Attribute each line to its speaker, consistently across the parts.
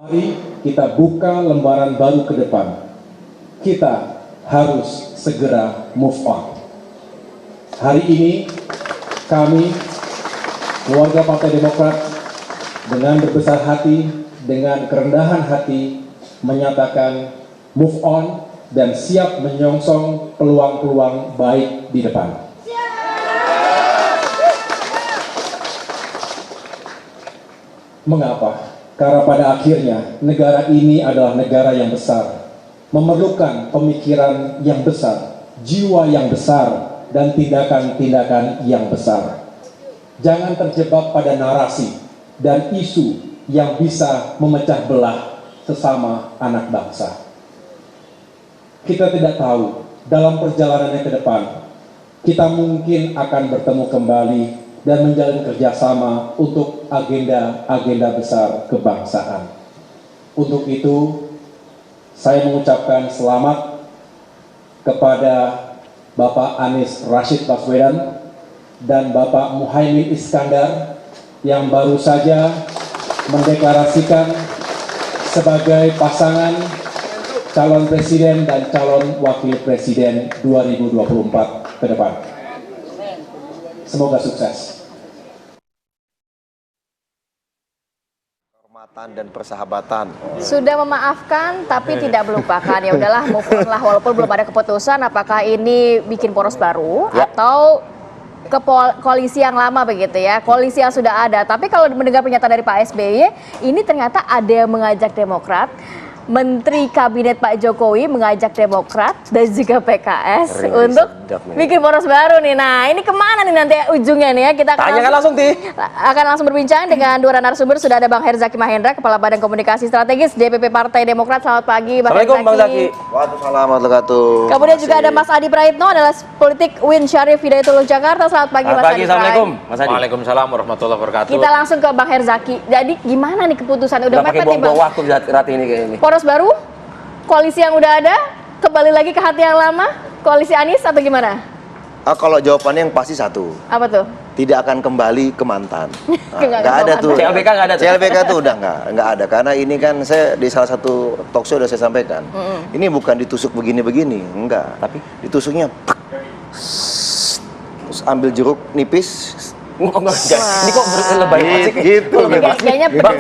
Speaker 1: Mari kita buka lembaran baru ke depan. Kita harus segera move on. Hari ini kami, keluarga Partai Demokrat, dengan berbesar hati, dengan kerendahan hati, menyatakan move on dan siap menyongsong peluang-peluang baik di depan. Mengapa? Karena pada akhirnya negara ini adalah negara yang besar, memerlukan pemikiran yang besar, jiwa yang besar, dan tindakan-tindakan yang besar. Jangan terjebak pada narasi dan isu yang bisa memecah belah sesama anak bangsa. Kita tidak tahu dalam perjalanannya ke depan, kita mungkin akan bertemu kembali dan menjalin kerjasama untuk agenda-agenda besar kebangsaan. Untuk itu, saya mengucapkan selamat kepada Bapak Anies Rashid Baswedan dan Bapak Muhaimin Iskandar yang baru saja mendeklarasikan sebagai pasangan calon presiden dan calon wakil presiden 2024 ke depan. Semoga sukses.
Speaker 2: Dan persahabatan.
Speaker 3: Sudah memaafkan tapi tidak melupakan. Ya udahlah, move on lah, walaupun belum ada keputusan apakah ini bikin poros baru atau ke koalisi yang lama begitu ya. Koalisi yang sudah ada. Tapi kalau mendengar pernyataan dari Pak SBY, ini ternyata ada yang mengajak Demokrat. Menteri Kabinet Pak Jokowi mengajak Demokrat dan juga PKS untuk bikin poros baru nih. Nah, ini kemana nih nanti ujungnya nih ya? Kita akan langsung berbincang dengan dua narasumber. Sudah ada Bang Herzaki Mahendra, Kepala Badan Komunikasi Strategis DPP Partai Demokrat. Selamat pagi, Bang Herzaki.
Speaker 2: Bang Zaki. Waalaikumsalam warahmatullahi wabarakatuh.
Speaker 3: Kemudian juga ada Mas Adi Praitno, adalah politik Win Syarif Hidayatullah Jakarta. Selamat pagi, Mas Adi.
Speaker 4: Assalamualaikum, Mas Adi. Waalaikumsalam warahmatullahi wabarakatuh.
Speaker 3: Kita langsung ke Bang Herzaki. Jadi gimana nih keputusan? Udah
Speaker 4: pakai buang-buang waktu saat ini kayak ini.
Speaker 3: Poros baru, koalisi yang udah ada, kembali lagi ke hati yang lama, koalisi Anies atau gimana?
Speaker 2: Kalau jawabannya yang pasti satu.
Speaker 3: Apa tuh?
Speaker 2: Tidak akan kembali ke mantan.
Speaker 3: Nggak
Speaker 2: ada tuh.
Speaker 4: CLBK nggak ada tuh?
Speaker 2: CLBK tuh udah nggak ada. Karena ini kan saya di salah satu talk show udah saya sampaikan. Ini bukan ditusuk begini-begini, enggak. Tapi ditusuknya, terus ambil jeruk nipis.
Speaker 4: Ini kok lebay banget sih?
Speaker 2: Gitu.
Speaker 3: Kayaknya pedih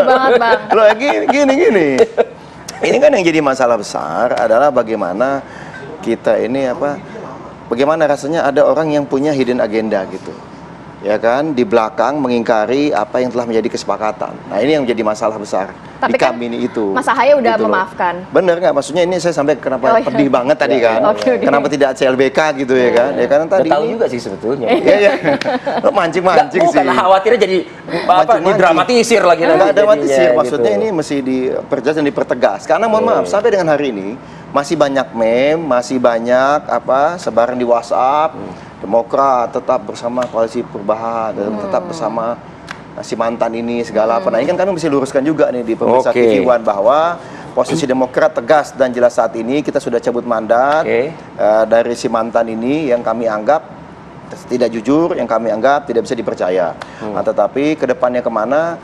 Speaker 3: banget, Bang.
Speaker 2: Loh, gini. Ini kan yang jadi masalah besar adalah bagaimana kita ini bagaimana rasanya ada orang yang punya hidden agenda gitu. Ya kan, di belakang mengingkari apa yang telah menjadi kesepakatan. Nah, ini yang menjadi masalah besar.
Speaker 3: Tapi
Speaker 2: di
Speaker 3: kan
Speaker 2: kami ini itu.
Speaker 3: Mas Ahaye udah
Speaker 2: gitu
Speaker 3: memaafkan.
Speaker 2: Bener nggak? Maksudnya ini saya sampai kenapa pedih banget tadi kan. Kenapa tidak CLBK gitu ya kan? Ya karena tadi
Speaker 4: tahu juga sih sebetulnya.
Speaker 2: Iya. Lo mancing-mancing sih.
Speaker 4: Karena khawatirnya jadi didramatisir lagi.
Speaker 2: Nggak dramatisir. Maksudnya ini mesti diperjelas dan dipertegas. Karena mohon maaf, sampai dengan hari ini masih banyak meme, masih banyak sebaran di WhatsApp. Demokrat tetap bersama koalisi perubahan, tetap bersama si mantan ini segala apa. Nah, ini kan kami mesti luruskan juga nih di pemirsa TV One bahwa posisi Demokrat tegas dan jelas saat ini kita sudah cabut mandat dari si mantan ini yang kami anggap tidak jujur, yang kami anggap tidak bisa dipercaya. Nah, tetapi kedepannya kemana?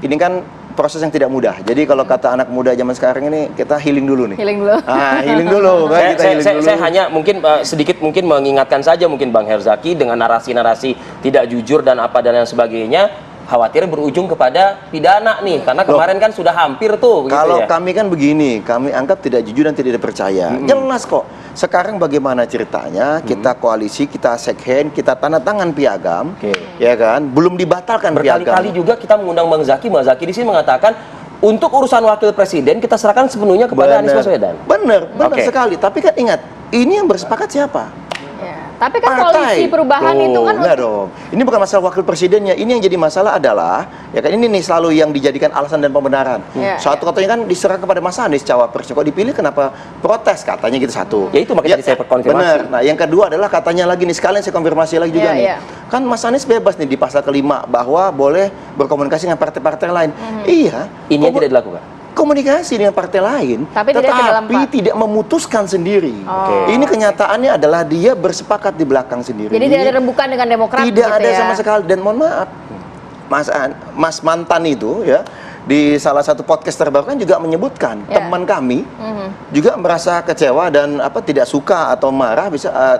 Speaker 2: Ini kan proses yang tidak mudah. Jadi kalau kata anak muda zaman sekarang ini, kita healing dulu nih.
Speaker 3: Healing dulu.
Speaker 2: Healing dulu.
Speaker 4: Saya hanya mungkin sedikit mengingatkan saja mungkin Bang Herzaki dengan narasi-narasi tidak jujur dan apa dan yang sebagainya, khawatir berujung kepada pidana nih. Karena kemarin kan sudah hampir tuh.
Speaker 2: Kalau kami kan begini, kami anggap tidak jujur dan tidak dipercaya. Jelas kok. Sekarang bagaimana ceritanya? Kita koalisi, kita shake hand, kita tanda tangan piagam, ya kan? Belum dibatalkan piagam.
Speaker 4: Berkali-kali juga kita mengundang Bang Zaki di sini mengatakan untuk urusan wakil presiden kita serahkan sepenuhnya kepada Anies Baswedan.
Speaker 2: Benar sekali. Tapi kan ingat, ini yang bersepakat siapa?
Speaker 3: Tapi kan koalisi perubahan itu kan
Speaker 2: enggak dong. Ini bukan masalah wakil presidennya. Ini yang jadi masalah adalah ya kan ini nih selalu yang dijadikan alasan dan pembenaran. Satu-satunya kan diserah kepada Mas Anies cawapres. Kok dipilih kenapa protes katanya gitu satu.
Speaker 4: Ya itu makanya saya konfirmasi.
Speaker 2: Benar. Nah, yang kedua adalah katanya lagi nih sekalian saya konfirmasi lagi juga nih. Kan Mas Anies bebas nih di pasal kelima bahwa boleh berkomunikasi dengan partai-partai lain. Iya.
Speaker 4: Ini yang tidak dilakukan.
Speaker 2: Komunikasi dengan partai lain, tetapi tidak memutuskan sendiri. Ini kenyataannya adalah dia bersepakat di belakang sendiri.
Speaker 3: Jadi tidak ada rembukan dengan Demokrat.
Speaker 2: Tidak ada sama sekali. Dan mohon maaf, Mas mantan itu ya di salah satu podcast terbaru kan juga menyebutkan teman kami juga merasa kecewa dan tidak suka atau marah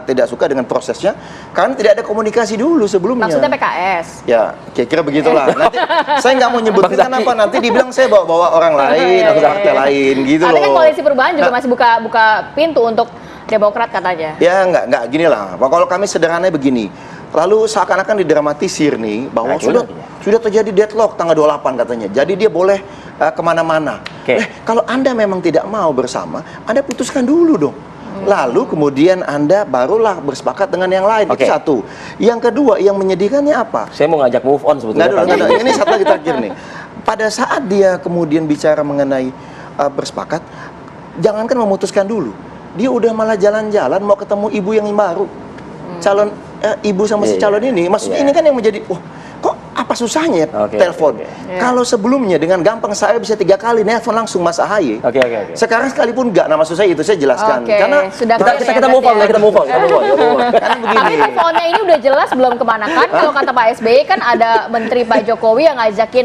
Speaker 2: tidak suka dengan prosesnya karena tidak ada komunikasi dulu sebelumnya.
Speaker 3: Maksudnya PKS?
Speaker 2: Ya, kira-kira begitulah. Nanti saya nggak mau nyebutin kenapa nanti dibilang saya bawa orang lain atau partai lain gitu
Speaker 3: Tapi
Speaker 2: loh.
Speaker 3: kan Koalisi Perubahan juga masih buka pintu untuk Demokrat katanya.
Speaker 2: Ya nggak gini lah. Kalau kami sederhananya begini. Lalu seakan-akan didramatisir nih bahwa sudah terjadi deadlock tanggal 28 katanya. Jadi dia boleh kemana-mana. Kalau Anda memang tidak mau bersama, Anda putuskan dulu dong. Lalu kemudian Anda barulah bersepakat dengan yang lain. Itu satu. Yang kedua, yang menyedihkannya apa?
Speaker 4: Saya mau ngajak move on sebetulnya.
Speaker 2: Ini satu lagi terakhir nih. Pada saat dia kemudian bicara mengenai bersepakat, jangankan memutuskan dulu. Dia udah malah jalan-jalan mau ketemu ibu yang baru. Calon ibu sama si calon ini, maksudnya ini kan yang menjadi, kok apa susahnya telepon? Kalau sebelumnya dengan gampang saya bisa 3 kali nelfon langsung Mas AHY. Sekarang sekalipun enggak, nah maksud saya itu saya jelaskan. Karena
Speaker 4: kita move on, kita move on.
Speaker 2: Karena begini.
Speaker 3: Tapi teleponnya ini udah jelas belum kemana kan? Kalau kata Pak SBY kan ada Menteri Pak Jokowi yang ngajakin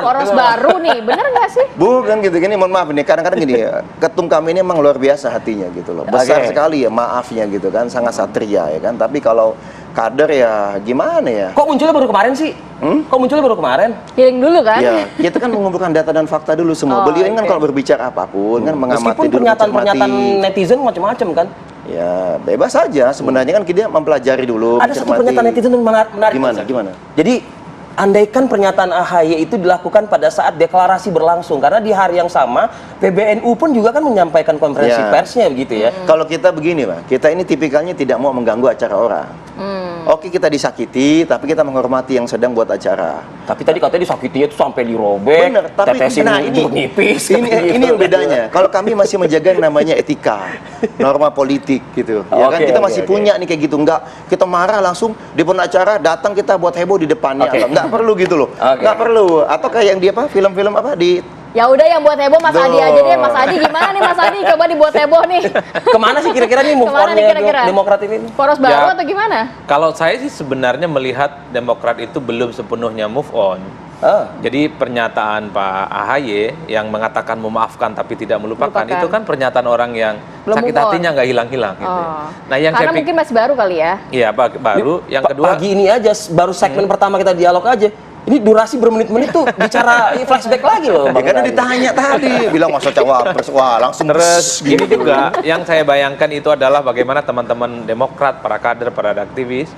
Speaker 3: poros baru nih, bener nggak sih?
Speaker 2: Bukan gitu gini, mohon maaf nih. Kadang-kadang gini ya, ketum kami ini emang luar biasa hatinya gitu loh. Besar sekali ya maafnya gitu kan, sangat satria ya kan. Tapi kalau kader ya gimana ya?
Speaker 4: Kok munculnya baru kemarin sih? Kok munculnya baru kemarin?
Speaker 3: Healing dulu kan?
Speaker 2: Ya, kita kan mengumpulkan data dan fakta dulu semua. Beliau ini kan kalau berbicara apapun kan mengamati
Speaker 4: meskipun
Speaker 2: dulu,
Speaker 4: pernyataan netizen macam-macam kan?
Speaker 2: Ya, bebas saja. Sebenarnya kan kita mempelajari dulu.
Speaker 4: Ada satu pernyataan netizen yang menarik.
Speaker 2: Gimana?
Speaker 4: Jadi andaikan pernyataan AHY itu dilakukan pada saat deklarasi berlangsung, karena di hari yang sama PBNU pun juga kan menyampaikan konferensi persnya begitu ya.
Speaker 2: Kalau kita begini Pak, kita ini tipikalnya tidak mau mengganggu acara orang. Oke, kita disakiti, tapi kita menghormati yang sedang buat acara.
Speaker 4: Tapi tadi katanya disakitinya itu sampai dirobek,
Speaker 2: Bener, tapi ini yang bedanya. Kalau kami masih menjaga yang namanya etika, norma politik gitu. Ya kan kita masih punya nih kayak gitu. Enggak kita marah langsung di pun acara datang kita buat heboh di depannya. Enggak perlu gitu loh. Enggak perlu. Atau kayak yang dia film-film di
Speaker 3: Ya udah yang buat heboh Mas Adi aja deh. Mas Adi gimana nih Mas Adi? Coba dibuat heboh nih.
Speaker 4: Kemana sih kira-kira nih move on-nya Demokrat ini?
Speaker 3: Poros baru atau gimana?
Speaker 5: Kalau saya sih sebenarnya melihat Demokrat itu belum sepenuhnya move on. Jadi pernyataan Pak AHY yang mengatakan memaafkan tapi tidak melupakan itu kan pernyataan orang yang belum sakit hatinya nggak hilang-hilang gitu. Nah, yang
Speaker 3: karena mungkin masih baru kali ya.
Speaker 5: Iya, baru. Yang kedua
Speaker 4: pagi ini aja baru segmen pertama kita dialog aja. Ini durasi bermenit-menit tuh bicara flashback lagi loh.
Speaker 2: Karena ditanya tadi bilang masa cawapres, langsung
Speaker 5: terus gini juga. Yang saya bayangkan itu adalah bagaimana teman-teman Demokrat, para kader, para aktivis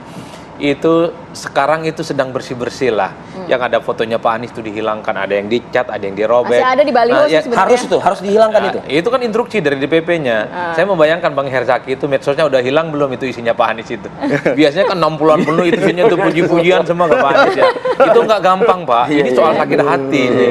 Speaker 5: itu sekarang itu sedang bersih-bersih lah. Yang ada fotonya Pak Anies itu dihilangkan, ada yang dicat, ada yang dirobek.
Speaker 3: Masih ada di baliho sih sebenarnya.
Speaker 4: Harus dihilangkan itu.
Speaker 5: Itu kan instruksi dari DPP-nya. Saya membayangkan Bang Herzaki itu medsosnya udah hilang belum itu isinya Pak Anies itu. Biasanya kan 60-an penuh itu isinya tuh puji-pujian semua ke Pak Anies ya. Itu nggak gampang Pak. Ini soal sakit hati nih.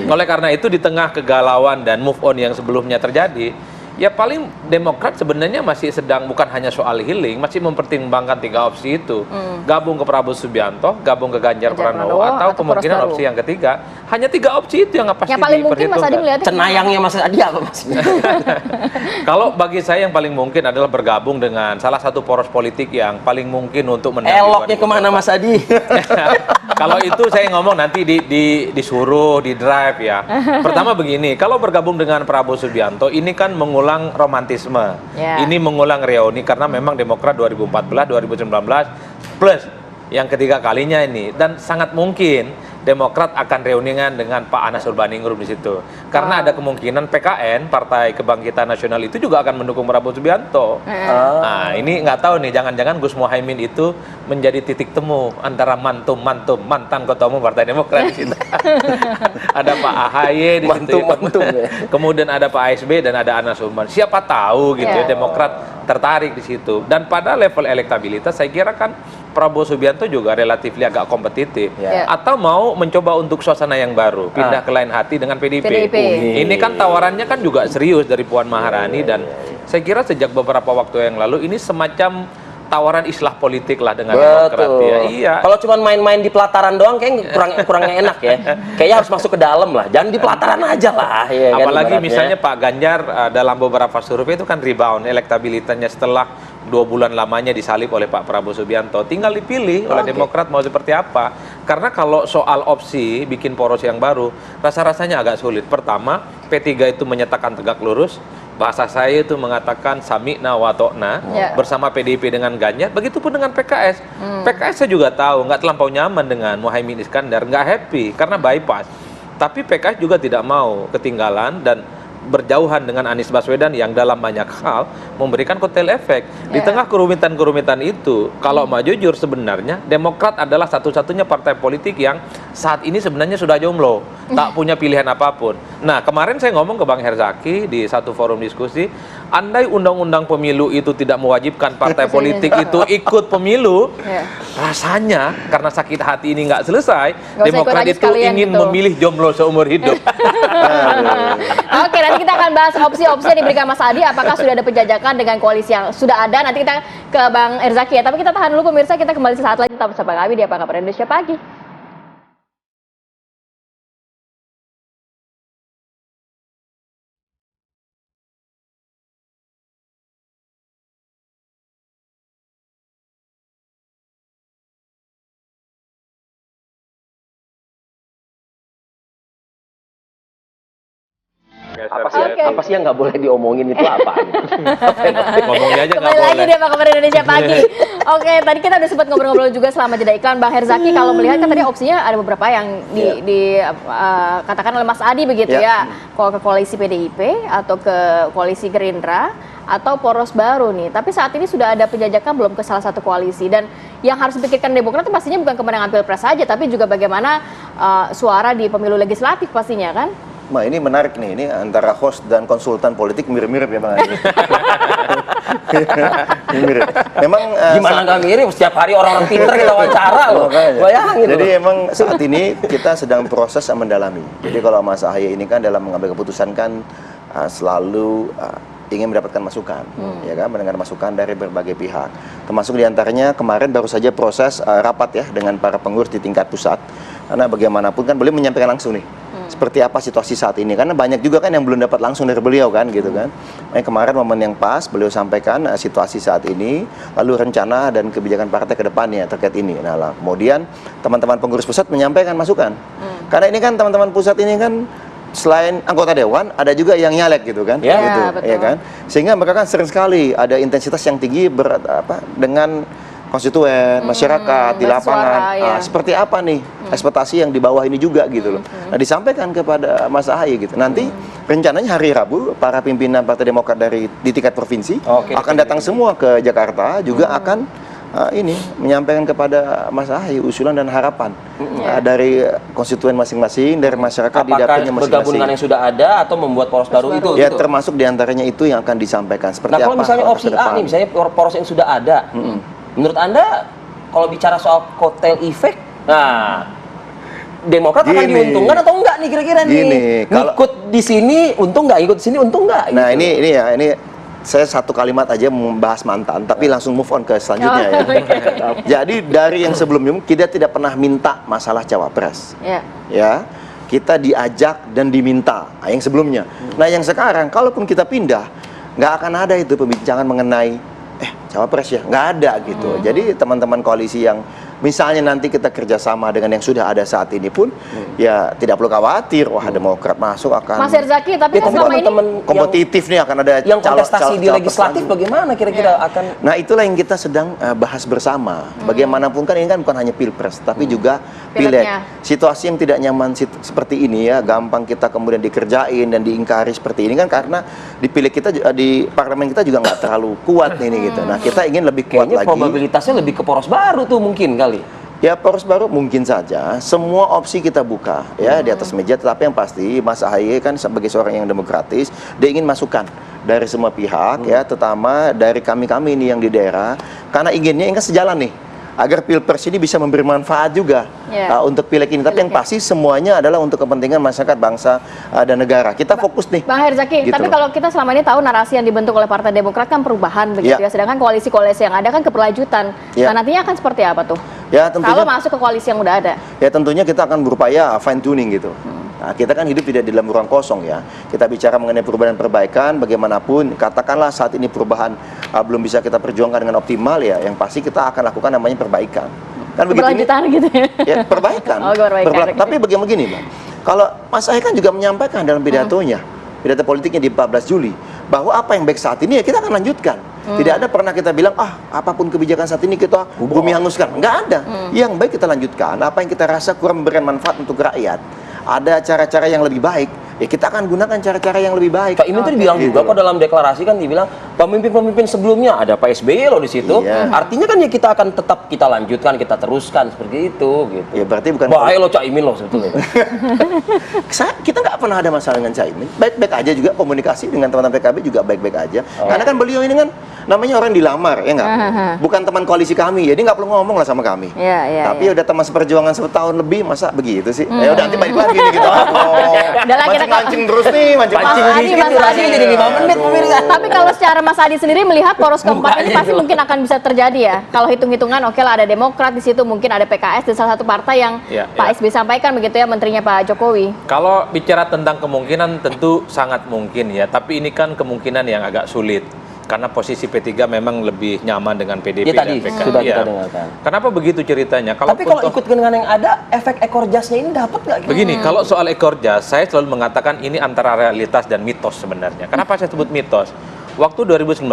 Speaker 5: Oleh karena itu di tengah kegalauan dan move on yang sebelumnya terjadi, ya paling Demokrat sebenarnya masih sedang bukan hanya soal healing, masih mempertimbangkan 3 opsi itu. Gabung ke Prabowo Subianto, gabung ke Ganjar Pranowo, atau kemungkinan opsi yang ketiga. Hanya 3 opsi itu yang pasti
Speaker 3: yang paling mungkin Mas Adi melihatnya
Speaker 4: cenayangnya Mas Adi apa Mas?
Speaker 5: Kalau bagi saya yang paling mungkin adalah bergabung dengan salah satu poros politik yang paling mungkin untuk menang.
Speaker 4: Eloknya kemana Mas Adi?
Speaker 5: Kalau itu saya ngomong nanti disuruh, di drive ya. Pertama begini, kalau bergabung dengan Prabowo Subianto, ini kan mengulang romantisme. Ini mengulang reuni karena memang Demokrat 2014, 2019 plus yang ketiga kalinya ini, dan sangat mungkin Demokrat akan reunian dengan Pak Anas Urbaningrum di situ. Karena ada kemungkinan PKN, Partai Kebangkitan Nasional itu juga akan mendukung Prabowo Subianto. Nah, ini nggak tahu nih, jangan-jangan Gus Muhaimin itu menjadi titik temu antara mantan ketua umum Partai Demokrat di situ. Ada Pak AHY di situ. Kemudian ada Pak ASB dan ada Anas Urban. Siapa tahu gitu ya, Demokrat tertarik di situ. Dan pada level elektabilitas saya kira kan Prabowo Subianto juga relatif agak kompetitif. Atau mau mencoba untuk suasana yang baru, pindah ke lain hati dengan PDIP. Ini kan tawarannya kan juga serius dari Puan Maharani dan saya kira sejak beberapa waktu yang lalu ini semacam tawaran islah politik lah dengan Demokrat ya. Iya.
Speaker 4: Kalau cuma main-main di pelataran doang kayak kurang enak ya. Kayaknya harus masuk ke dalam lah. Jangan di pelataran aja lah. Ya,
Speaker 5: Apalagi
Speaker 4: kan,
Speaker 5: misalnya Pak Ganjar dalam beberapa survei itu kan rebound elektabilitasnya setelah 2 bulan lamanya disalib oleh Pak Prabowo Subianto. Tinggal dipilih oleh Demokrat mau seperti apa. Karena kalau soal opsi bikin poros yang baru, rasa-rasanya agak sulit. Pertama, P3 itu menyatakan tegak lurus. Bahasa saya itu mengatakan sami'na wa ta'na bersama PDIP dengan Ganjar, begitupun dengan PKS. PKS saya juga tahu nggak terlampau nyaman dengan Muhaimin Iskandar, nggak happy karena bypass. Tapi PKS juga tidak mau ketinggalan dan berjauhan dengan Anies Baswedan yang dalam banyak hal memberikan kotel efek. Di tengah kerumitan-kerumitan itu, kalau mau jujur sebenarnya Demokrat adalah satu-satunya partai politik yang saat ini sebenarnya sudah jomblo, tak punya pilihan apapun. Nah, kemarin saya ngomong ke Bang Herzaki di satu forum diskusi, andai undang-undang pemilu itu tidak mewajibkan partai politik itu ikut pemilu, rasanya karena sakit hati ini nggak selesai, Demokrat itu ingin memilih jomblo seumur hidup.
Speaker 3: Oke, nanti kita akan bahas opsi-opsi yang diberikan Mas Adi, apakah sudah ada penjajakan dengan koalisi yang sudah ada. Nanti kita ke Bang Herzaki ya, tapi kita tahan dulu pemirsa, kita kembali sesaat lagi tetap bersama kami di Apa Kabar Indonesia Pagi.
Speaker 4: Apa sih yang nggak boleh diomongin itu apa?
Speaker 5: Ngomongnya aja nggak
Speaker 3: Kembali lagi
Speaker 5: boleh.
Speaker 3: di Apa Kabar Indonesia Pagi. Oke, tadi kita udah sempat ngobrol-ngobrol juga selama jeda iklan. Bang Herzaki, kalau melihat kan tadi opsinya ada beberapa yang katakan oleh Mas Adi begitu ya. Kalau ke koalisi PDIP atau ke koalisi Gerindra atau poros baru nih. Tapi saat ini sudah ada penjajakan belum ke salah satu koalisi, dan yang harus dipikirkan Demokrat itu pastinya bukan kemenangan Pilpres saja, tapi juga bagaimana suara di pemilu legislatif pastinya kan.
Speaker 2: Nah, ini menarik nih, ini antara host dan konsultan politik mirip-mirip ya Bang Adi. Mirip. Memang
Speaker 4: Gimana nggak mirip? Setiap hari orang-orang pintar kita wawancara loh. Bayangin.
Speaker 2: Jadi emang saat ini kita sedang proses mendalami. Jadi kalau Mas Ahaye ini kan dalam mengambil keputusan kan selalu ingin mendapatkan masukan, ya kan, mendengar masukan dari berbagai pihak. Termasuk diantaranya kemarin baru saja proses rapat ya dengan para pengurus di tingkat pusat. Karena bagaimanapun kan beliau menyampaikan langsung nih seperti apa situasi saat ini, karena banyak juga kan yang belum dapat langsung dari beliau kan gitu kan. Kemarin momen yang pas beliau sampaikan situasi saat ini, lalu rencana dan kebijakan partai ke depannya terkait ini. Nah, kemudian teman-teman pengurus pusat menyampaikan masukan. Karena ini kan teman-teman pusat ini kan selain anggota dewan ada juga yang nyalek gitu kan, gitu, ya kan. Sehingga mereka kan sering sekali ada intensitas yang tinggi dengan konstituen, masyarakat di lapangan. Seperti apa nih ekspektasi yang di bawah ini juga gitu loh. Nah, disampaikan kepada Mas Ahaye gitu. Nanti rencananya hari Rabu para pimpinan Partai Demokrat di tingkat provinsi akan datang semua ke Jakarta, juga akan ini menyampaikan kepada Mas Ahaye usulan dan harapan dari konstituen masing-masing, dari masyarakat di dapilnya masing-masing.
Speaker 4: Bergabung dengan yang sudah ada atau membuat poros baru itu?
Speaker 2: Ya, termasuk diantaranya itu yang akan disampaikan. Seperti
Speaker 4: nah, kalau
Speaker 2: apa
Speaker 4: misalnya opsi A nih, misalnya poros yang sudah ada, menurut Anda kalau bicara soal kotel efek, nah Demokrat akan diuntungkan atau enggak nih kira-kira nih? Ikut di sini untung nggak, ikut di sini untung nggak?
Speaker 2: Nah, gitu. ini saya satu kalimat aja membahas mantan, tapi langsung move on ke selanjutnya ya. Jadi dari yang sebelumnya kita tidak pernah minta masalah cawapres, ya. Kita diajak dan diminta. Nah, yang sebelumnya. Nah, yang sekarang, kalaupun kita pindah, nggak akan ada itu pembincangan mengenai cawapres ya, nggak ada gitu. Jadi teman-teman koalisi yang misalnya nanti kita kerjasama dengan yang sudah ada saat ini pun, ya tidak perlu khawatir. Wah, Demokrat masuk akan.
Speaker 3: Mas Herzaki, tapi kan selama ini
Speaker 2: kompetitif nih, akan ada
Speaker 4: yang kontestasi di legislatif bagaimana kira-kira akan.
Speaker 2: Nah, itulah yang kita sedang bahas bersama. Bagaimanapun kan ini kan bukan hanya pilpres, tapi juga pileg. Situasi yang tidak nyaman seperti ini ya, gampang kita kemudian dikerjain dan diingkari seperti ini kan karena di pileg kita, di parlemen kita juga nggak terlalu kuat ini gitu. Nah, kita ingin lebih kuat lagi.
Speaker 4: Probabilitasnya lebih ke poros baru tuh mungkin kali.
Speaker 2: Ya, poros baru mungkin saja. Semua opsi kita buka ya di atas meja. Tetapi yang pasti Mas Ahaye kan sebagai seorang yang demokratis, dia ingin masukan dari semua pihak ya, terutama dari kami ini yang di daerah. Karena inginnya sejalan nih agar Pilpres ini bisa memberi manfaat juga untuk pileg ini. Tapi yang pasti semuanya adalah untuk kepentingan masyarakat, bangsa, dan negara. Kita fokus nih.
Speaker 3: Bang Herzaki,
Speaker 2: Gitu
Speaker 3: tapi
Speaker 2: loh.
Speaker 3: kalau kita selama ini tahu narasi yang dibentuk oleh Partai Demokrat kan perubahan begitu ya, sedangkan koalisi-koalisi yang ada kan keberlanjutan. Nah, nantinya akan seperti apa tuh?
Speaker 2: Ya, tentunya,
Speaker 3: kalau masuk ke koalisi yang udah ada.
Speaker 2: Ya tentunya kita akan berupaya fine tuning gitu. Nah, kita kan hidup tidak di dalam ruang kosong ya. Kita bicara mengenai perubahan dan perbaikan, bagaimanapun katakanlah saat ini perubahan belum bisa kita perjuangkan dengan optimal ya, yang pasti kita akan lakukan namanya perbaikan. Kan begitu ini?
Speaker 3: Gitu ya?
Speaker 2: Ya, perbaikan.
Speaker 3: Perbaikan.
Speaker 2: Tapi bagaimana begini, Bang? Kalau Mas Ahy kan juga menyampaikan dalam pidatonya, pidato politiknya di 14 Juli, bahwa apa yang baik saat ini ya kita akan lanjutkan. Tidak ada pernah kita bilang, apapun kebijakan saat ini kita bumi hanguskan. Nggak ada. Yang baik kita lanjutkan. Apa yang kita rasa kurang memberikan manfaat untuk rakyat, ada cara-cara yang lebih baik, ya kita akan gunakan cara-cara yang lebih baik.
Speaker 4: Pak Imin tuh dibilang juga kok dalam deklarasi kan dibilang pemimpin-pemimpin sebelumnya ada Pak SBY loh di situ.
Speaker 2: Iya.
Speaker 4: Artinya kan ya kita akan tetap kita lanjutkan, kita teruskan seperti itu gitu.
Speaker 2: Ya berarti bukan
Speaker 4: bahaya loh Cak Imin loh sebetulnya.
Speaker 2: Kita nggak pernah ada masalah dengan Caimin, baik-baik aja juga, komunikasi dengan teman-teman PKB juga baik-baik aja. Karena kan beliau ini kan namanya orang dilamar, ya nggak? Bukan teman koalisi kami, jadi nggak perlu ngomong lah sama kami. Tapi udah teman seperjuangan setahun lebih, masa begitu sih? Ya udah nanti balik lagi nih kita. Mancing-mancing terus nih, mancing-mancing.
Speaker 4: Jadi 5 menit pemirsa.
Speaker 3: Tapi kalau secara Mas Adi sendiri melihat poros keempat ini pasti mungkin akan bisa terjadi ya. Kalau hitung-hitungan oke lah ada Demokrat di situ, mungkin ada PKS dan salah satu partai yang Pak SBY sampaikan begitu ya, menterinya Pak Jokowi.
Speaker 5: Kalau bicara tentang kemungkinan tentu sangat mungkin ya, tapi ini kan kemungkinan yang agak sulit. Karena posisi P3 memang lebih nyaman dengan PDIP
Speaker 4: Ya, tadi
Speaker 5: dan PKS.
Speaker 4: sudah kita dengarkan.
Speaker 5: Kenapa begitu ceritanya?
Speaker 4: Tapi kalau ikut dengan yang ada, efek ekor jasnya ini dapat nggak?
Speaker 5: Begini, kalau soal ekor jas, saya selalu mengatakan ini antara realitas dan mitos sebenarnya. Kenapa saya sebut mitos? Waktu 2019,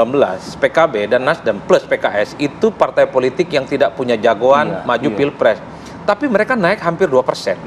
Speaker 5: PKB dan Nasdem plus PKS itu partai politik yang tidak punya jagoan maju Pilpres. Tapi mereka naik hampir 2%.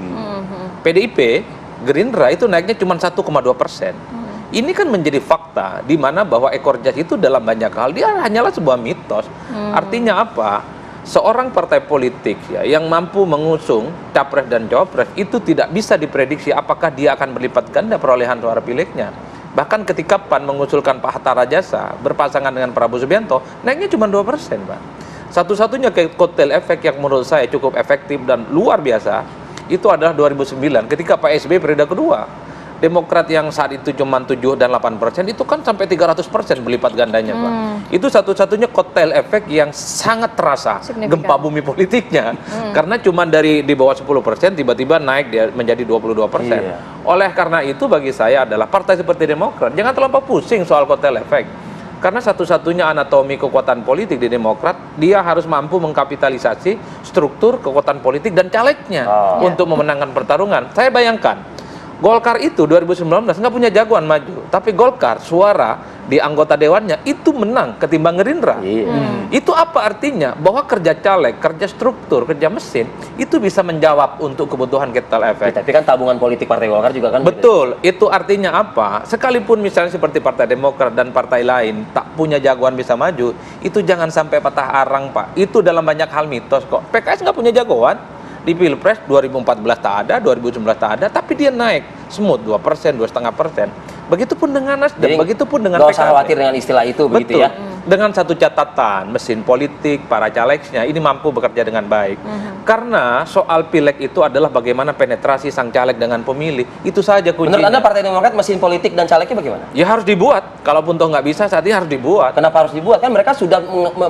Speaker 5: PDIP, Gerindra itu naiknya cuma 1,2%. Ini kan menjadi fakta di mana bahwa ekor jas itu dalam banyak hal dia hanyalah sebuah mitos. Artinya apa? Seorang partai politik ya yang mampu mengusung capres dan cawapres itu tidak bisa diprediksi apakah dia akan berlipat ganda perolehan suara pileknya. Bahkan ketika PAN mengusulkan Pak Hatta Rajasa berpasangan dengan Prabowo Subianto, naiknya cuma 2%, Pak. Satu-satunya kotel efek yang menurut saya cukup efektif dan luar biasa itu adalah 2009 ketika Pak SBY periode kedua. Demokrat yang saat itu cuma 7 dan 8% itu kan sampai 300% berlipat gandanya, Pak. Itu satu-satunya kotel efek yang sangat terasa gempa bumi politiknya. Karena cuma dari di bawah 10% tiba-tiba naik dia menjadi 22%. Oleh karena itu bagi saya adalah partai seperti Demokrat jangan terlampau pusing soal kotel efek. Karena satu-satunya anatomi kekuatan politik di Demokrat, dia harus mampu mengkapitalisasi struktur kekuatan politik dan calegnya untuk memenangkan pertarungan. Saya bayangkan Golkar itu 2019 nggak punya jagoan maju, tapi Golkar suara di anggota dewannya itu menang ketimbang Gerindra. Itu apa artinya? Bahwa kerja caleg, kerja struktur, kerja mesin itu bisa menjawab untuk kebutuhan kotel efek.
Speaker 4: Tapi kan tabungan politik Partai Golkar juga kan.
Speaker 5: Betul. Itu artinya apa? Sekalipun misalnya seperti Partai Demokrat dan partai lain tak punya jagoan bisa maju, itu jangan sampai patah arang, Pak. Itu dalam banyak hal mitos kok. PKS nggak punya jagoan. Di Pilpres 2014 tak ada, 2019 tak ada, tapi dia naik smooth 2%, 2,5%. Begitupun dengan Nasdem, begitupun dengan PKB.
Speaker 4: Nggak usah khawatir dengan istilah itu, begitu ya.
Speaker 5: Dengan satu catatan, mesin politik, para calegnya ini mampu bekerja dengan baik. Karena soal pileg itu adalah bagaimana penetrasi sang caleg dengan pemilih. Itu saja kuncinya.
Speaker 4: Menurut Anda Partai Demokrat mesin politik dan calegnya bagaimana?
Speaker 5: Ya harus dibuat. Kalaupun toh nggak bisa, saat ini harus dibuat.
Speaker 4: Kenapa harus dibuat? Kan mereka sudah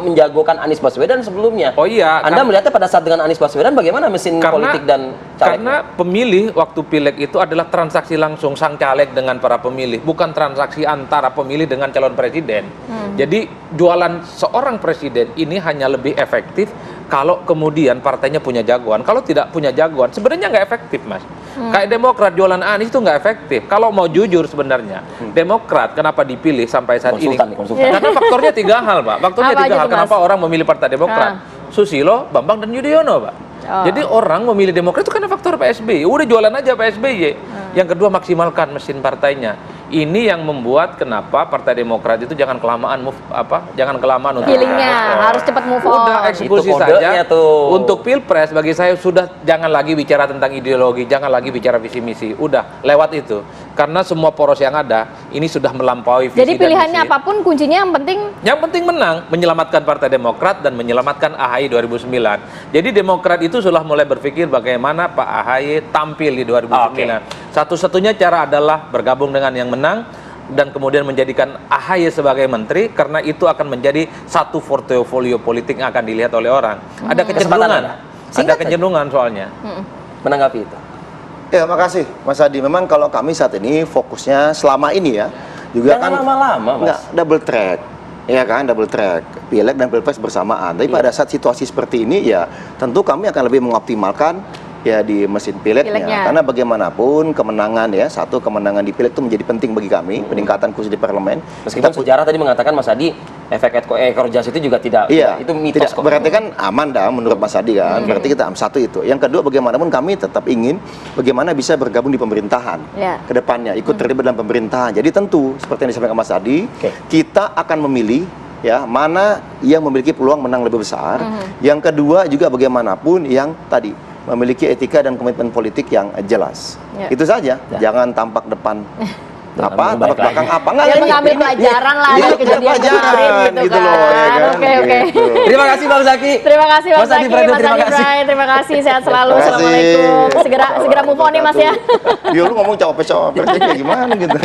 Speaker 4: menjagokan Anies Baswedan sebelumnya.
Speaker 5: Oh iya.
Speaker 4: Anda melihatnya pada saat dengan Anies Baswedan bagaimana mesin politik dan calegnya?
Speaker 5: Karena pemilih waktu pileg itu adalah transaksi langsung sang caleg dengan para pemilih, bukan transaksi antara pemilih dengan calon presiden. Jadi jualan seorang presiden ini hanya lebih efektif kalau kemudian partainya punya jagoan. Kalau tidak punya jagoan, sebenarnya nggak efektif, Mas. Kayak Demokrat jualan Anies itu nggak efektif. Kalau mau jujur sebenarnya, Demokrat kenapa dipilih sampai saat ini? Karena faktornya 3 hal, Pak. Faktornya 3 hal. Kenapa orang memilih Partai Demokrat? Susilo, Bambang, dan Yudhoyono, Pak. Jadi orang memilih Demokrat itu karena faktor PSBY. Udah jualan aja PSBY. Yang kedua, maksimalkan mesin partainya. Ini yang membuat kenapa Partai Demokrat itu jangan kelamaan jangan kelamaan untuk
Speaker 3: Feelingnya harus cepat move on.
Speaker 5: Udah eksekusi
Speaker 4: Itu kodenya
Speaker 5: saja
Speaker 4: tuh.
Speaker 5: untuk Pilpres. Bagi saya sudah jangan lagi bicara tentang ideologi, jangan lagi bicara visi misi. Udah lewat itu. Karena semua poros yang ada ini sudah melampaui visi.
Speaker 3: Jadi
Speaker 5: dan
Speaker 3: pilihannya
Speaker 5: misi.
Speaker 3: apapun kuncinya yang penting
Speaker 5: menang, menyelamatkan Partai Demokrat dan menyelamatkan AHY 2009. Jadi Demokrat itu sudah mulai berpikir bagaimana Pak AHY tampil di 2009. Satu-satunya cara adalah bergabung dengan yang menang dan kemudian menjadikan AHY sebagai menteri, karena itu akan menjadi satu portofolio politik yang akan dilihat oleh orang. Ada kecenderungan, ada kecenderungan soalnya.
Speaker 4: Menanggapi itu.
Speaker 2: Ya, makasih Mas Adi. Memang kalau kami saat ini fokusnya selama ini ya juga
Speaker 4: Jangan
Speaker 2: kan
Speaker 4: lama-lama, Mas.
Speaker 2: nggak double track. Ya kan, double track, pileg dan pilpres bersamaan. Tapi pada saat situasi seperti ini ya tentu kami akan lebih mengoptimalkan ya di mesin pilegnya. Karena bagaimanapun kemenangan ya, satu kemenangan di pileg itu menjadi penting bagi kami, peningkatan kursi di parlemen.
Speaker 4: Meskipun sejarah tadi mengatakan Mas Adi, efek ekor jas itu juga tidak, itu mitos kok.
Speaker 2: Berarti kan aman dah menurut Mas Adi kan. Berarti kita satu itu. Yang kedua, bagaimanapun kami tetap ingin bagaimana bisa bergabung di pemerintahan ke depannya, ikut terlibat dalam pemerintahan. Jadi tentu seperti yang disampaikan Mas Adi, kita akan memilih ya mana yang memiliki peluang menang lebih besar. Yang kedua juga bagaimanapun yang tadi memiliki etika dan komitmen politik yang jelas. Itu saja. Jangan tampak depan tampak belakang apa enggak,
Speaker 3: ya mengambil pelajaran lah dari kejadian kemarin gitu loh, ya kan? Oke.
Speaker 4: Terima kasih Bang Zaki.
Speaker 3: Terima kasih Bang
Speaker 4: Mas Adi
Speaker 3: Zaki,
Speaker 4: Praetno,
Speaker 3: Mas
Speaker 4: terima
Speaker 3: Adi
Speaker 4: kasih.
Speaker 3: Bray, terima kasih, sehat selalu. Assalamualaikum. Segera move on nih Mas ya.
Speaker 2: Dia lu ngomong cawapres kayak gimana gitu.